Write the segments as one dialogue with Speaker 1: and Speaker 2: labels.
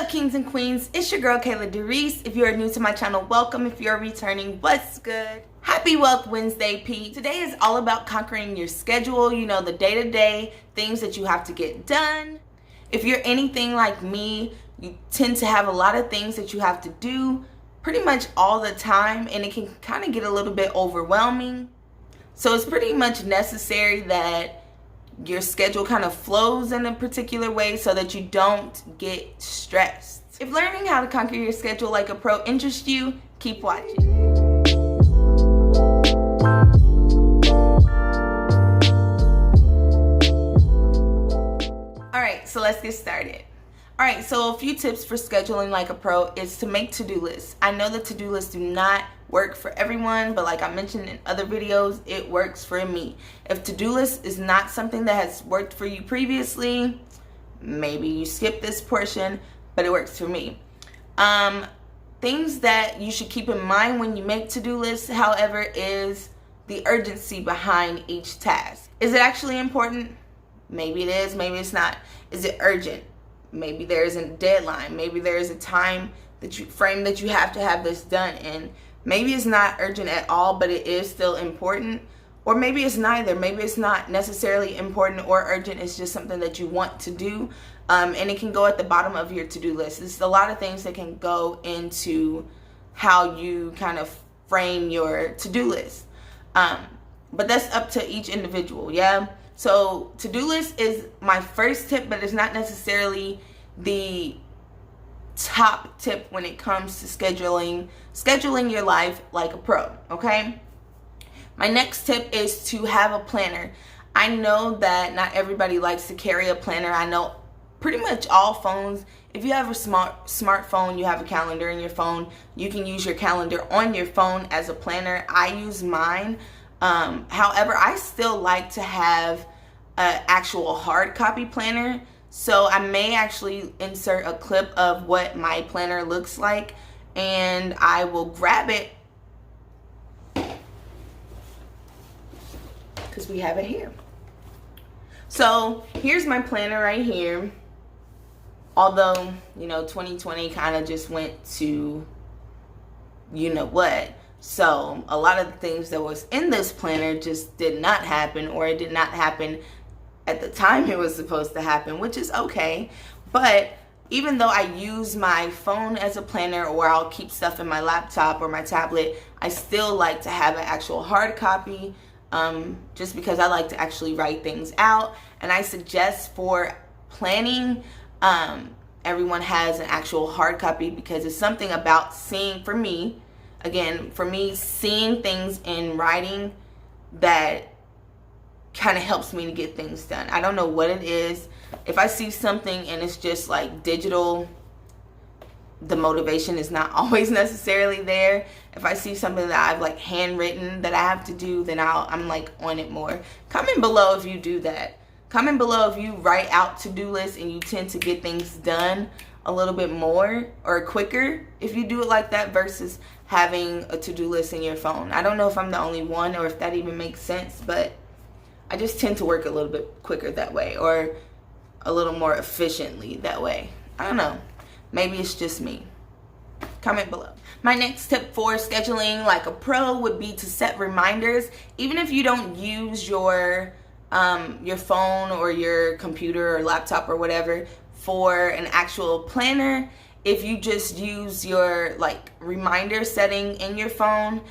Speaker 1: up, kings and queens? It's your girl Kayla DeReese. If you are new to my channel, welcome. If you're returning, what's good? Happy Wealth Wednesday, P. Today is all about conquering your schedule, you know, the day-to-day things that you have to get done. If you're anything like me, you tend to have a lot of things that you have to do pretty much all the time, and it can kind of get a little bit overwhelming. So it's pretty much necessary that your schedule kind of flows in a particular way so that you don't get stressed. If learning how to conquer your schedule like a pro interests you, keep watching. Alright, so let's get started. Alright, so a few tips for scheduling like a pro is to make to-do lists. I know that to-do lists do not work for everyone, but like I mentioned in other videos, it works for me. If to-do list is not something that has worked for you previously, maybe you skip this portion, but it works for me. Things that you should keep in mind when you make to-do lists, however, is the urgency behind each task. Is it actually important? Maybe it is, maybe it's not. Is it urgent? Maybe there is a deadline. Maybe there is a time that you have to have this done in. Maybe it's not urgent at all, but it is still important. Or maybe it's neither. Maybe it's not necessarily important or urgent. It's just something that you want to do. And it can go at the bottom of your to-do list. There's a lot of things that can go into how you kind of frame your to-do list. But that's up to each individual, yeah? So to-do list is my first tip, but it's not necessarily the top tip when it comes to scheduling your life like a pro, okay? My next tip is to have a planner. I know that not everybody likes to carry a planner. I know pretty much all phones, if you have a smartphone, you have a calendar in your phone, you can use your calendar on your phone as a planner. I use mine. However, I still like to have an actual hard copy planner. So I may actually insert a clip of what my planner looks like, and I will grab it because we have it here. So here's my planner right here. Although, you know, 2020 kind of just went to you know what. So a lot of the things that was in this planner just did not happen, or it did not happen at the time it was supposed to happen, which is okay. But even though I use my phone as a planner, or I'll keep stuff in my laptop or my tablet, I still like to have an actual hard copy, just because I like to actually write things out. And I suggest for planning, everyone has an actual hard copy, because it's something about seeing, for me, seeing things in writing that kind of helps me to get things done. I don't know what it is. If I see something and it's just like digital, the motivation is not always necessarily there. If I see something that I've like handwritten that I have to do, then I'm like on it more. Comment below if you do that. Comment below if you write out to-do lists and you tend to get things done a little bit more or quicker if you do it like that versus having a to-do list in your phone. I don't know if I'm the only one or if that even makes sense, but I just tend to work a little bit quicker that way, or a little more efficiently that way. I don't know. Maybe it's just me. Comment below. My next tip for scheduling like a pro would be to set reminders. Even if you don't use your phone or your computer or laptop or whatever for an actual planner, if you just use your like reminder setting in your phone,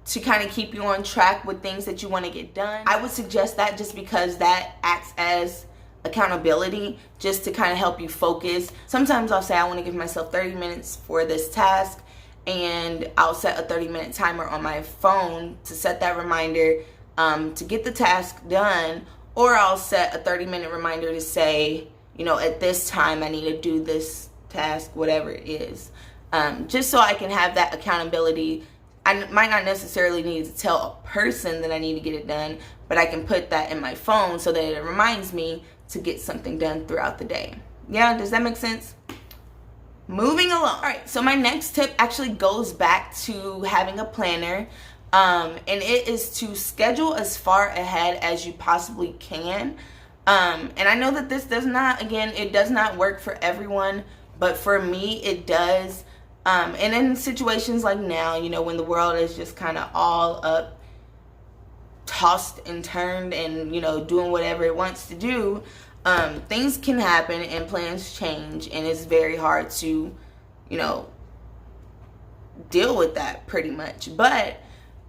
Speaker 1: to kind of keep you on track with things that you want to get done, I would suggest that, just because that acts as accountability, just to kind of help you focus. Sometimes I'll say I want to give myself 30 minutes for this task, and I'll set a 30-minute timer on my phone to set that reminder to get the task done, or I'll set a 30-minute reminder to say, you know, at this time I need to do this task, whatever it is, just so I can have that accountability. I might not necessarily need to tell a person that I need to get it done, but I can put that in my phone so that it reminds me to get something done throughout the day. Yeah, does that make sense? Moving along. All right, so my next tip actually goes back to having a planner, and it is to schedule as far ahead as you possibly can. And I know that this does not, again, it does not work for everyone. but for me it does. And in situations like now, you know, when the world is just kind of all up, tossed and turned and, you know, doing whatever it wants to do, things can happen and plans change, and it's very hard to, you know, deal with that pretty much. But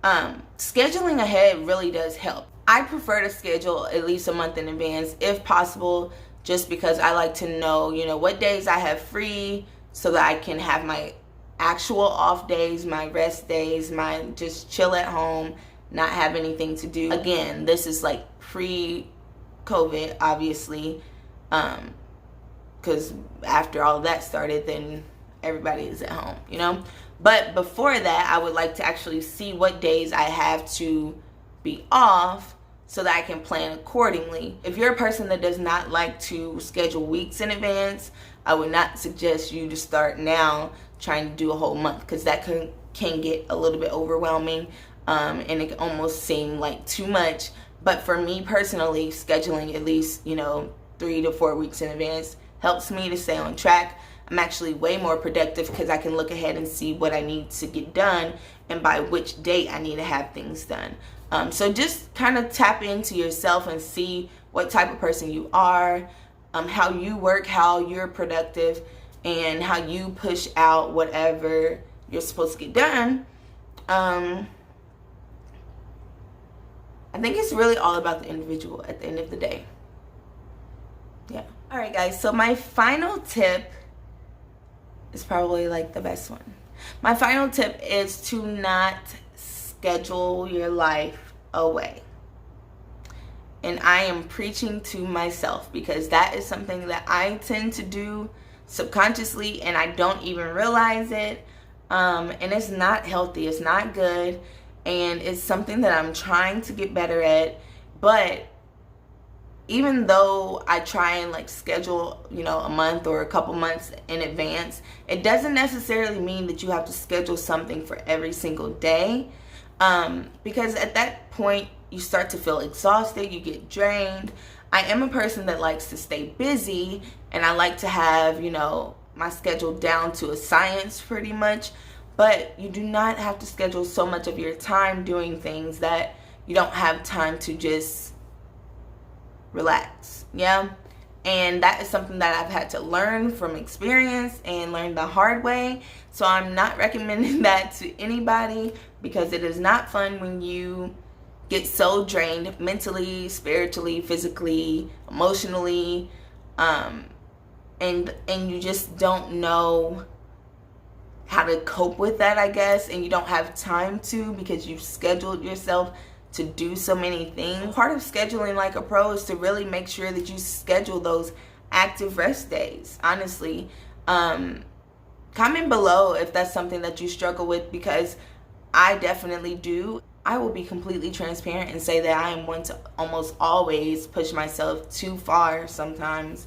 Speaker 1: scheduling ahead really does help. I prefer to schedule at least a month in advance if possible, just because I like to know, you know, what days I have free so that I can have my actual off days, my rest days, my just chill at home, not have anything to do. Again, this is like pre-COVID, obviously, because after all that started, then everybody is at home, you know. But before that, I would like to actually see what days I have to be off so that I can plan accordingly. If you're a person that does not like to schedule weeks in advance, I would not suggest you to start now trying to do a whole month, because that can get a little bit overwhelming, and it can almost seem like too much. But for me personally, scheduling at least, you know, 3 to 4 weeks in advance helps me to stay on track. I'm actually way more productive because I can look ahead and see what I need to get done and by which date I need to have things done. So just kind of tap into yourself and see what type of person you are, how you work, how you're productive, and how you push out whatever you're supposed to get done. I think it's really all about the individual at the end of the day. Yeah. All right, guys. So my final tip is probably like the best one. My final tip is to not schedule your life away. And I am preaching to myself, because that is something that I tend to do subconsciously and I don't even realize it. And it's not healthy, it's not good, and it's something that I'm trying to get better at. But even though I try and like schedule, you know, a month or a couple months in advance, it doesn't necessarily mean that you have to schedule something for every single day, because at that point you start to feel exhausted, you get drained. I am a person that likes to stay busy, and I like to have, you know, my schedule down to a science pretty much. But you do not have to schedule so much of your time doing things that you don't have time to just relax. Yeah. And that is something that I've had to learn from experience and learn the hard way. So I'm not recommending that to anybody, because it is not fun when you get so drained mentally, spiritually, physically, emotionally, and you just don't know how to cope with that, I guess, and you don't have time to, because you've scheduled yourself to do so many things. Part of scheduling like a pro is to really make sure that you schedule those active rest days, honestly. Comment below if that's something that you struggle with, because I definitely do. I will be completely transparent and say that I am one to almost always push myself too far sometimes,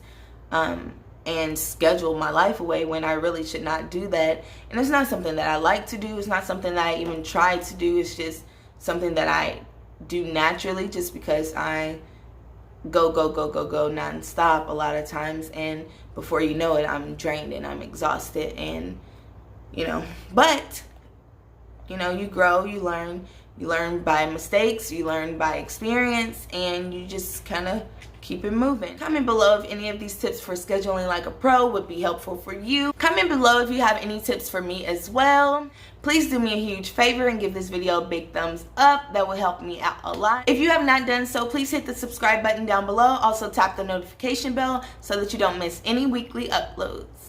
Speaker 1: and schedule my life away when I really should not do that. And it's not something that I like to do. It's not something that I even try to do. It's just something that I do naturally, just because I go nonstop a lot of times, and before you know it, I'm drained and I'm exhausted, and you know, but you know, you grow, you learn by mistakes, you learn by experience, and you just kind of keep it moving. Comment below if any of these tips for scheduling like a pro would be helpful for you. Comment below if you have any tips for me as well. Please do me a huge favor and give this video a big thumbs up. That will help me out a lot. If you have not done so, please hit the subscribe button down below. Also tap the notification bell so that you don't miss any weekly uploads.